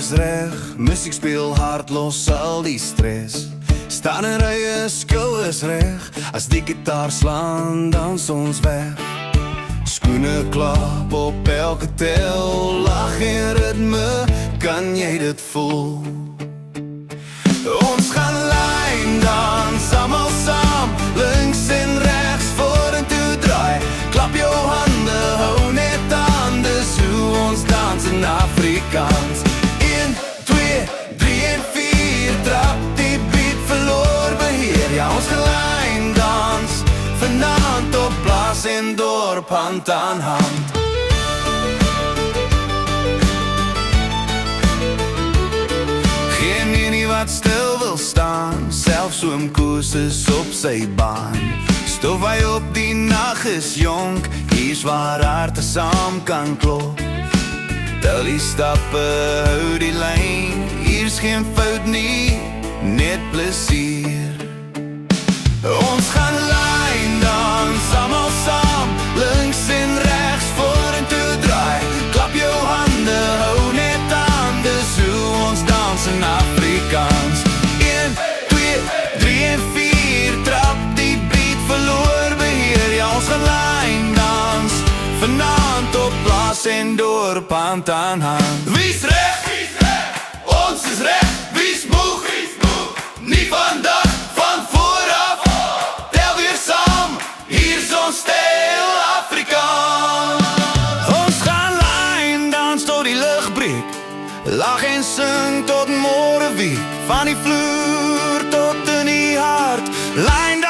is reg, musiek speel hard, los al die stress. Staan in rye, skil is reg, as die gitaar slaan, dans ons weg. Skoene klap op elke tel, lag en ritme, kan jy dit voel? Ons gaan lyn dans, almal saam, links en regs, vorentoe draai. Klap jou hande, hou net aan, dis hoe ons dans in Afrikaans. 1, 2, 3 en 4, trap die beat, verloor beheer. Ja, ons gaan lyn dans, vanaand op plaas en dorp, hand aan hand. Geen enie wat stil wil staan, selfs oom Koos is op sy baan. Stof hy op die nag is jonk, hier's waar harte saam kan klop. Tel die stappe, hou die lyn, hier's geen fout nie, net plesier. Ons gaan lyn dans, almal saam, links en regs, vorentoe draai. Klap jou hande, hou net aan, dis hoe ons dans in Afrikaans. 1, 2, 3 en 4, trap die beat, verloor beheer. Ja, ons gaan lyn dans, vanaand op plaas en dorp, hand aan hand. Wie's reg? Wie's reg? Ons is reg. Wie's moeg? Wie's moeg? Nie vandag, van vooraf. Tel weer saam, hier's ons stel Afrikaans. Ons gaan lyn dans tot die lig breek, lag en sing tot môre weer, van die vloer tot in die hart. Lyn